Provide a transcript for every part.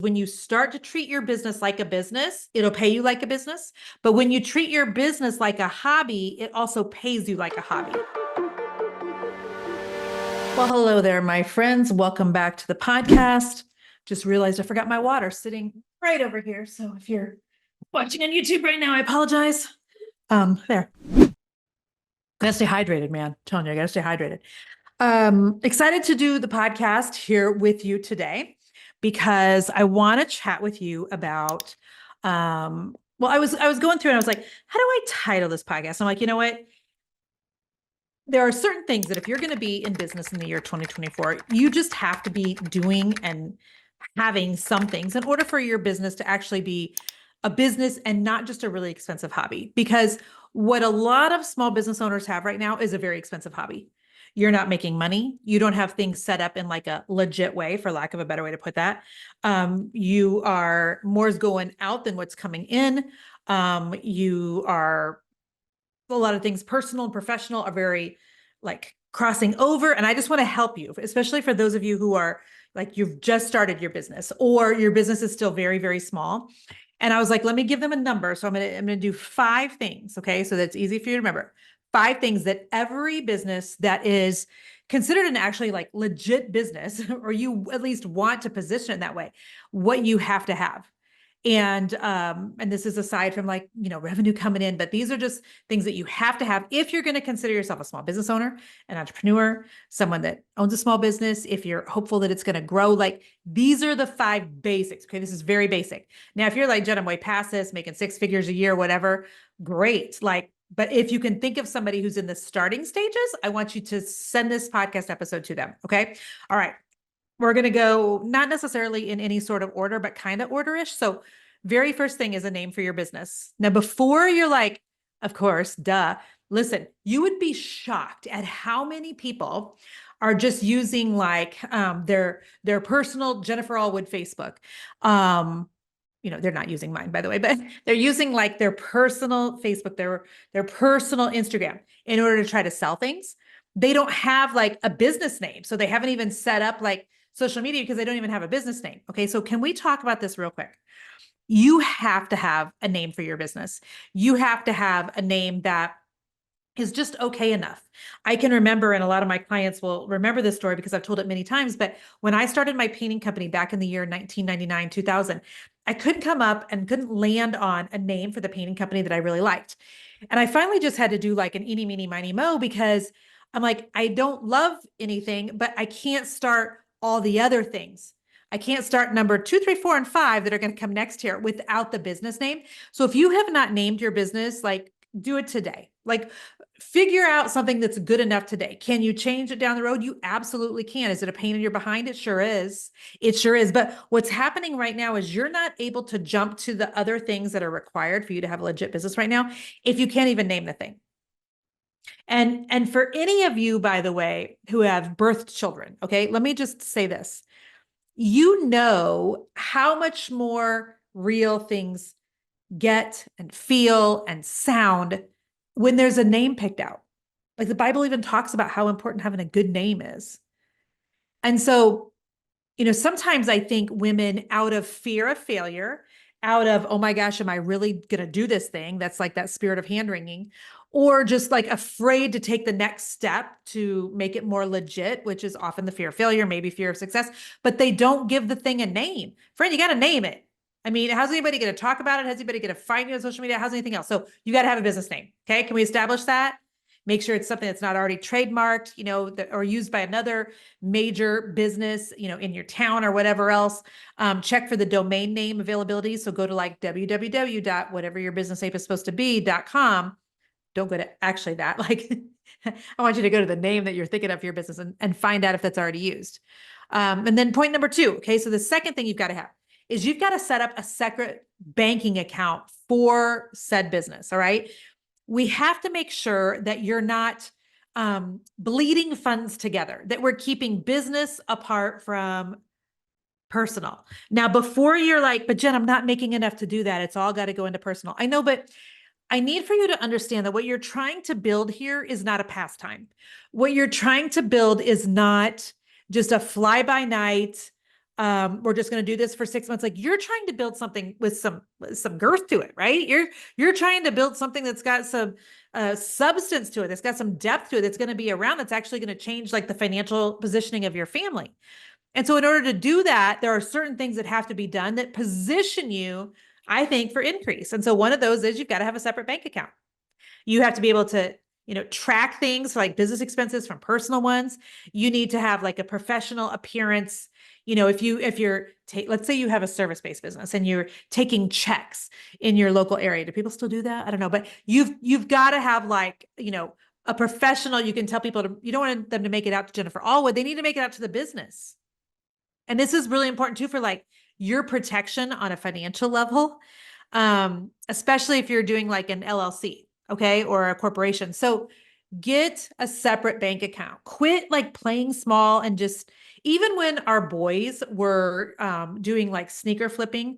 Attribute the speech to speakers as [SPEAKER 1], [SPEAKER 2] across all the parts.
[SPEAKER 1] When you start to treat your business like a business, it'll pay you like a business. But when you treat your business like a hobby, it also pays you like a hobby. Well, hello there, my friends. Welcome back to the podcast. Just realized I forgot my water sitting right over here. So if you're watching on YouTube right now, I apologize. There. Gotta stay hydrated, man. I'm telling you, I gotta stay hydrated. Excited to do the podcast here with you today because I want to chat with you about well, I was going through and I was like, how do I title this podcast? I'm like, you know what? There are certain things that if you're going to be in business in the year 2024, you just have to be doing and having some things in order for your business to actually be a business and not just a really expensive hobby. Because what a lot of small business owners have right now is a very expensive hobby. You're not making money. You don't have things set up in like a legit way, for lack of a better way to put that. You are more is going out than what's coming in. You are a lot of things personal and professional are very like crossing over. And I just want to help you, especially for those of you who are like, you've just started your business or your business is still very, very small. And I was like, let me give them a number. So I'm going to do 5 things. Okay. So that's easy for you to remember. 5 things that every business that is considered an actually like legit business, or you at least want to position it that way, what you have to have. And this is aside from like, revenue coming in, but these are just things that you have to have if you're going to consider yourself a small business owner, an entrepreneur, someone that owns a small business, if you're hopeful that it's going to grow. Like, these are the 5 basics. Okay. This is very basic. Now, if you're like, Jen, I'm way past this, making 6 figures a year, whatever, great. Like, but if you can think of somebody who's in the starting stages, I want you to send this podcast episode to them. Okay. All right. We're going to go not necessarily in any sort of order, but kind of orderish. So very first thing is a name for your business. Now, before you're like, of course, duh, listen, you would be shocked at how many people are just using like their personal Jennifer Allwood Facebook. They're not using mine, by the way, but they're using like their personal Facebook, their personal Instagram in order to try to sell things. They don't have like a business name. So they haven't even set up like social media because they don't even have a business name. Okay. So can we talk about this real quick? You have to have a name for your business. You have to have a name that is just okay enough. I can remember, and a lot of my clients will remember this story because I've told it many times, but when I started my painting company back in the year 1999, 2000, I couldn't come up and couldn't land on a name for the painting company that I really liked. And I finally just had to do like an eeny, meeny, miny, mo, because I'm like, I don't love anything, but I can't start all the other things. I can't start number 2, 3, 4, and 5 that are going to come next here without the business name. So if you have not named your business, like, do it today. Like, figure out something that's good enough today. Can you change it down the road? You absolutely can. Is it a pain in your behind? It sure is. It sure is. But what's happening right now is you're not able to jump to the other things that are required for you to have a legit business right now if you can't even name the thing. And for any of you, by the way, who have birthed children, okay, let me just say this. You know how much more real things get and feel and sound when there's a name picked out. Like, the Bible even talks about how important having a good name is. And so, sometimes I think women, out of fear of failure, out of, oh my gosh, am I really going to do this thing? That's like that spirit of hand wringing, or just like afraid to take the next step to make it more legit, which is often the fear of failure, maybe fear of success, but they don't give the thing a name. Friend, you got to name it. I mean, how's anybody going to talk about it? How's anybody going to find you on social media? How's anything else? So you got to have a business name. Okay. Can we establish that? Make sure it's something that's not already trademarked, or used by another major business, in your town or whatever else. Check for the domain name availability. So go to like www.whatever your business name is supposed to be.com. Don't go to actually that. Like, I want you to go to the name that you're thinking of for your business and find out if that's already used. And then point number 2. Okay. So the second thing you've got to have is you've got to set up a separate banking account for said business. All right. We have to make sure that you're not bleeding funds together, that we're keeping business apart from personal. Now, before you're like, but Jen, I'm not making enough to do that. It's all got to go into personal. I know, but I need for you to understand that what you're trying to build here is not a pastime. What you're trying to build is not just a fly by night, we're just going to do this for 6 months. Like you're trying to build something with some girth to it, right? You're trying to build something that's got some substance to it. That's got some depth to it. That's going to be around. That's actually going to change like the financial positioning of your family. And so in order to do that, there are certain things that have to be done that position you, I think, for increase. And so one of those is you've got to have a separate bank account. You have to be able to, track things like business expenses from personal ones. You need to have like a professional appearance. Let's say you have a service-based business and you're taking checks in your local area. Do people still do that? I don't know, but you've got to have like, a professional. You can tell people you don't want them to make it out to Jennifer Allwood. They need to make it out to the business. And this is really important too for like your protection on a financial level, especially if you're doing like an LLC, okay, or a corporation. So get a separate bank account. Quit like playing small and just, even when our boys were doing like sneaker flipping,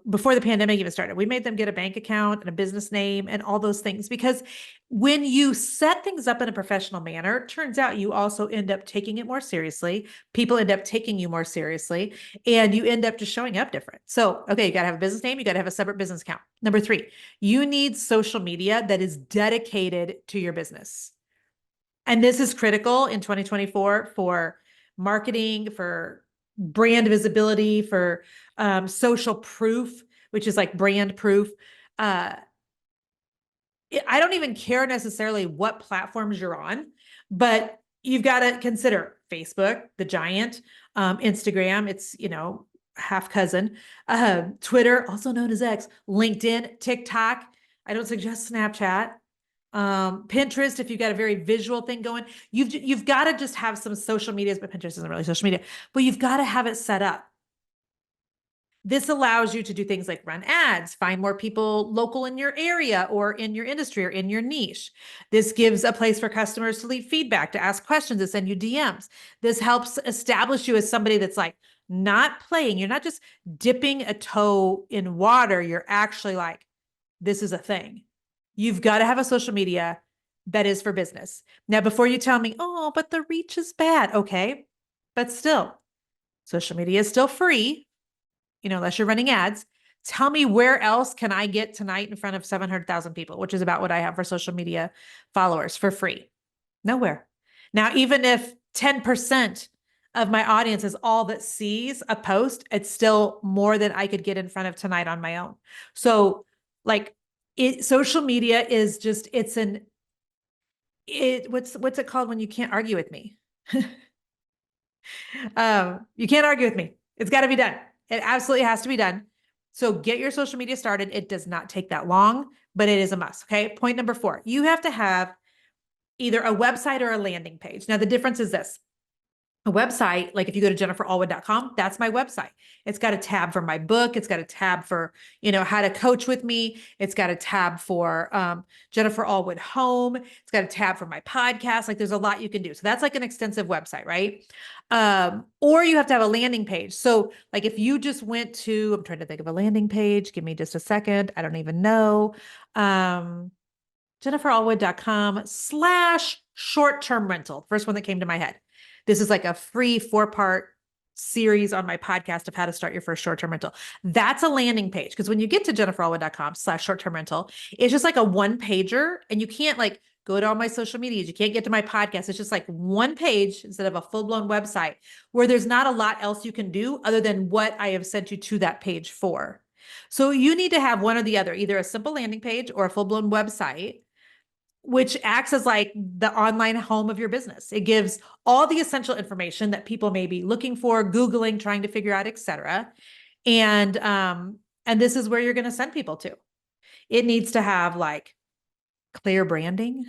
[SPEAKER 1] before the pandemic even started, we made them get a bank account and a business name and all those things, because when you set things up in a professional manner, it turns out you also end up taking it more seriously. People end up taking you more seriously, and you end up just showing up different. So, okay, you got to have a business name. You got to have a separate business account. Number 3, you need social media that is dedicated to your business. And this is critical in 2024 for marketing, for brand visibility, for social proof, which is like brand proof. I don't even care necessarily what platforms you're on, but you've got to consider Facebook, the giant, Instagram, it's, half cousin, Twitter, also known as X, LinkedIn, TikTok. I don't suggest Snapchat. Pinterest, if you've got a very visual thing going, you've got to just have some social medias, but Pinterest isn't really social media, but you've got to have it set up. This allows you to do things like run ads, find more people local in your area or in your industry or in your niche. This gives a place for customers to leave feedback, to ask questions, to send you DMs. This helps establish you as somebody that's like not playing. You're not just dipping a toe in water. You're actually like, this is a thing. You've got to have a social media that is for business. Now, before you tell me, oh, but the reach is bad. Okay. But still, social media is still free. Unless you're running ads. Tell me, where else can I get tonight in front of 700,000 people, which is about what I have for social media followers for free? Nowhere. Now, even if 10% of my audience is all that sees a post, it's still more than I could get in front of tonight on my own. So like social media is just, what's it called when you can't argue with me? You can't argue with me. It's got to be done. It absolutely has to be done. So get your social media started. It does not take that long, but it is a must. Okay. Point number 4, you have to have either a website or a landing page. Now, the difference is this. A website, like if you go to jenniferallwood.com, that's my website. It's got a tab for my book. It's got a tab for, how to coach with me. It's got a tab for Jennifer Allwood Home. It's got a tab for my podcast. Like there's a lot you can do. So that's like an extensive website, right? Or you have to have a landing page. So like if you just went to, I'm trying to think of a landing page. Give me just a second. I don't even know. jenniferallwood.com/short-term rental. First one that came to my head. This is like a free 4-part series on my podcast of how to start your first short-term rental. That's a landing page. Because when you get to jenniferallwood.com/short-term rental, it's just like a 1-pager, and you can't like go to all my social medias. You can't get to my podcast. It's just like 1 page instead of a full-blown website where there's not a lot else you can do other than what I have sent you to that page for. So you need to have one or the other, either a simple landing page or a full-blown website, which acts as like the online home of your business. It gives all the essential information that people may be looking for, Googling, trying to figure out, et cetera. And this is where you're going to send people to. It needs to have like clear branding.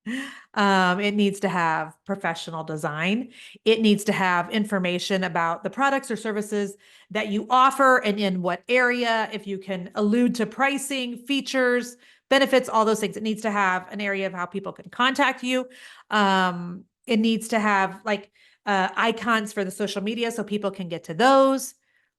[SPEAKER 1] It needs to have professional design. It needs to have information about the products or services that you offer and in what area, if you can allude to pricing, features, benefits, all those things. It needs to have an area of how people can contact you. It needs to have like icons for the social media so people can get to those.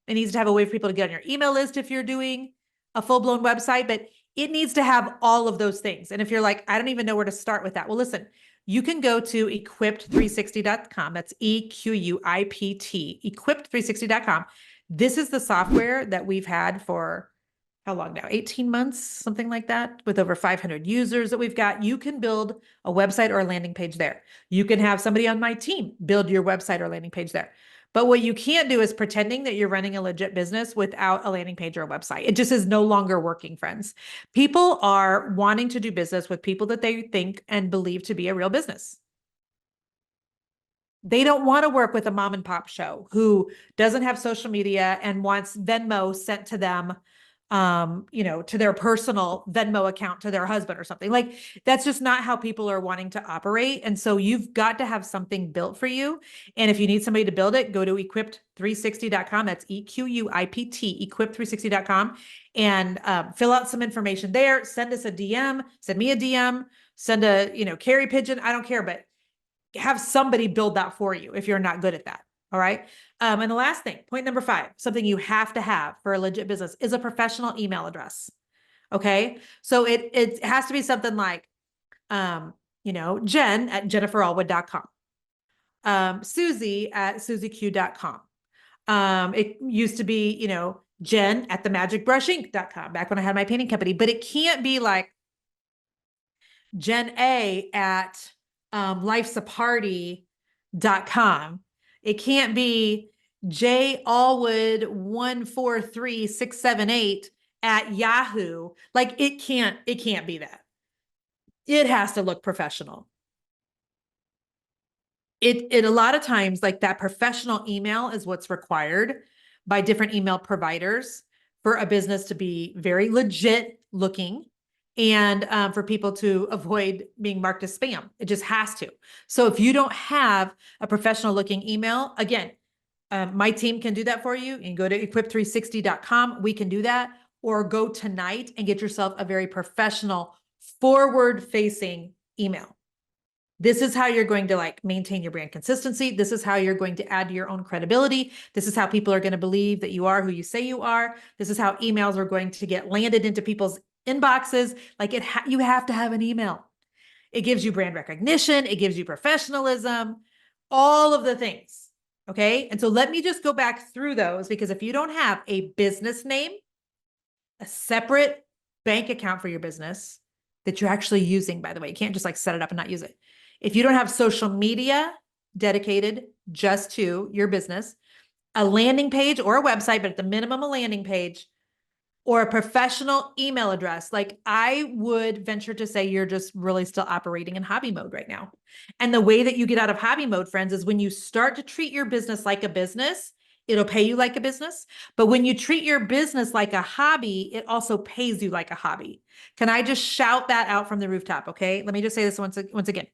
[SPEAKER 1] It needs to have a way for people to get on your email list if you're doing a full-blown website, but it needs to have all of those things. And if you're like, I don't even know where to start with that. Well, listen, you can go to equipped360.com. That's EQUIPT, equipped360.com. This is the software that we've had for how long now? 18 months, something like that, with over 500 users that we've got. You can build a website or a landing page there. You can have somebody on my team build your website or landing page there. But what you can't do is pretending that you're running a legit business without a landing page or a website. It just is no longer working, friends. People are wanting to do business with people that they think and believe to be a real business. They don't want to work with a mom and pop show who doesn't have social media and wants Venmo sent to them, to their personal Venmo account to their husband or something. Like, that's just not how people are wanting to operate. And so you've got to have something built for you. And if you need somebody to build it, go to equipped360.com. That's EQUIPT, equipped360.com, and fill out some information there. Send us a DM, send me a DM, send a, carry pigeon. I don't care, but have somebody build that for you if you're not good at that. All right. And the last thing, point number 5, something you have to have for a legit business is a professional email address. Okay. So it has to be something like, Jen at jenniferallwood.com, Susie at susieq.com. It used to be, Jen at themagicbrushinc.com back when I had my painting company, but it can't be like Jen A at lifesaparty.com. It can't be J Allwood 143678 at Yahoo. Like, it can't be that. It has to look professional. It a lot of times, like, that professional email is what's required by different email providers for a business to be very legit looking, and for people to avoid being marked as spam. It just has to. So if you don't have a professional looking email, again, my team can do that for you. You can go to equip360.com. We can do that. Or go tonight and get yourself a very professional, forward facing email. This is how you're going to maintain your brand consistency. This is how you're going to add your own credibility. This is how people are going to believe that you are who you say you are. This is how emails are going to get landed into people's inboxes. You have to have an email. It gives you brand recognition. It gives you professionalism, all of the things. Okay. And so let me just go back through those, because if you don't have a business name, a separate bank account for your business that you're actually using, by the way, you can't just set it up and not use it. If you don't have social media dedicated just to your business, a landing page or a website, but at the minimum a landing page, or a professional email address, I would venture to say you're just really still operating in hobby mode right now. And the way that you get out of hobby mode, friends, is when you start to treat your business like a business, it'll pay you like a business. But when you treat your business like a hobby, it also pays you like a hobby. Can I just shout that out from the rooftop? Okay. Let me just say this once again.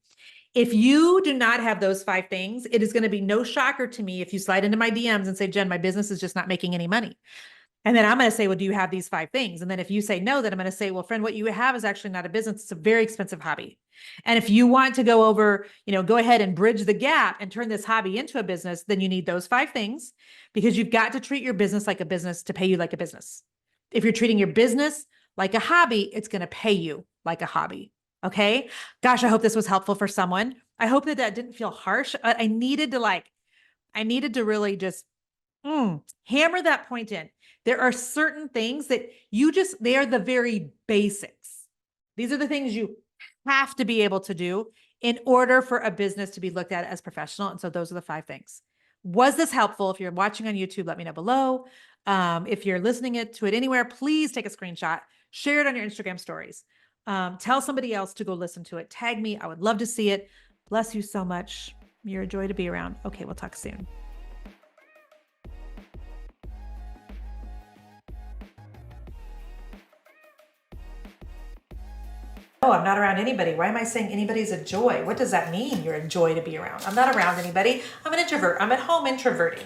[SPEAKER 1] If you do not have those 5 things, it is going to be no shocker to me if you slide into my DMs and say, Jen, my business is just not making any money. And then I'm going to say, well, do you have these 5 things? And then if you say no, then I'm going to say, well, friend, what you have is actually not a business. It's a very expensive hobby. And if you want to go over, go ahead and bridge the gap and turn this hobby into a business, then you need those 5 things, because you've got to treat your business like a business to pay you like a business. If you're treating your business like a hobby, it's going to pay you like a hobby. Okay. Gosh, I hope this was helpful for someone. I hope that didn't feel harsh. I needed to really just hammer that point in. There are certain things that they are the very basics. These are the things you have to be able to do in order for a business to be looked at as professional. And so those are the 5 things. Was this helpful? If you're watching on YouTube, let me know below. If you're listening to it anywhere, please take a screenshot, share it on your Instagram stories. Tell somebody else to go listen to it. Tag me. I would love to see it. Bless you so much. You're a joy to be around. Okay, we'll talk soon. Oh, I'm not around anybody. Why am I saying anybody's a joy? What does that mean? You're a joy to be around. I'm not around anybody. I'm an introvert. I'm at home introverting.